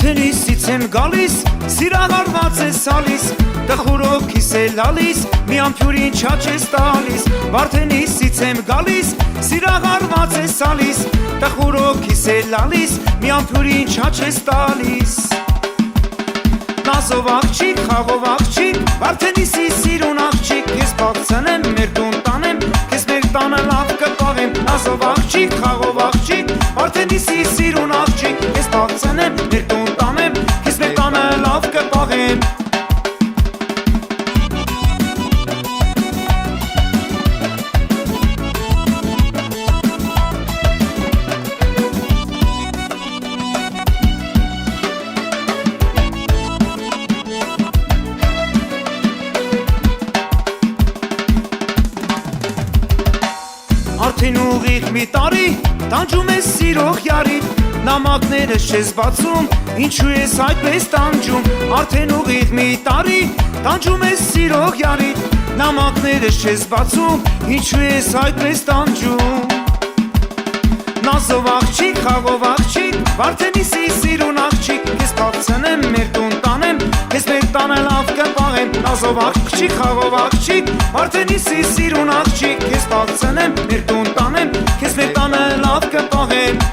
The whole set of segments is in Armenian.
Վարդենիսից եմ գալիս, սիրաղարված է սալիս, տխուրոքիս է լալիս, մի ամփյուրին չաչ ես տալիս։ Վարդենիսից եմ գալիս, սիրաղարված է սալիս, տխուրոքիս է լալիս, մի ամփյուրին չաչ ես տալիս։ Նազով աղջիկ, խաղով աղջիկ, Վարդենիսի սիրուն աղջիկ, ես բացնեմ, մեր տուն տանեմ, քեզ մեր տանը լավ կպաղեմ։ Նազով աղջիկ, խաղով աղջիկ, Վարդենիսի սիրուն աղջիկ, ես բացնեմ, մեր տուն տանեմ, քեզ մեր տանը լավ կպաղեմ։ Արդեն ուղիղ մի տարի, տանջում ես սիրող յարի, նամակներս չես բացում, ինչու ես այդպես տանջում։ Արդեն ուղիղ մի տարի, տանջում ես սիրող յարի, նամակներս չես բացում, ինչու ես այդպես տանջում։ Նազով աղջիկ, խաղով աղջիկ, Վարդենիսի սիրուն աղջիկ, ես բացնեմ, մեր տուն տանեմ, քեզ մեր տանը լավ կպաղեմ։ Նազով աղջիկ, խաղով աղջիկ, Վարդենիսի սիրուն աղջիկ, ես բացնեմ, մեր տուն տանեմ, քեզ մեր տանը լավ կպաղեմ։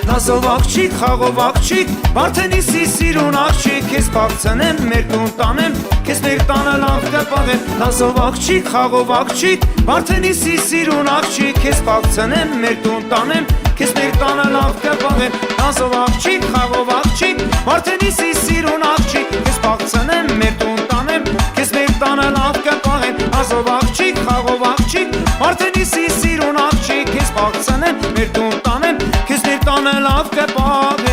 Նազով աղջիկ, խաղով աղջիկ, Վարդենիսի սիրուն աղջիկ, ես բացնեմ, մեր տուն տանեմ, քեզ մեր տանը լավ կպաղեմ։ Նազով աղջիկ, խաղով աղջիկ, Վարդենիսի սիրուն աղջիկ, ես բացնեմ, մեր տուն տանեմ, քեզ մեր տանը լավ կպաղեմ։ Նազով աղջիկ, խաղով աղջիկ, Վարդենիսի սիրուն աղջիկ, ես բացնեմ, մեր տուն տանեմ, քեզ մեր տանը լավ կպաղեմ։ Նազով աղջիկ, խաղով աղջիկ, Վարդենիսի սիրուն աղջիկ, ես բացնեմ, մեր տուն տանեմ, քեզ մեր տանը լավ կպաղեմ։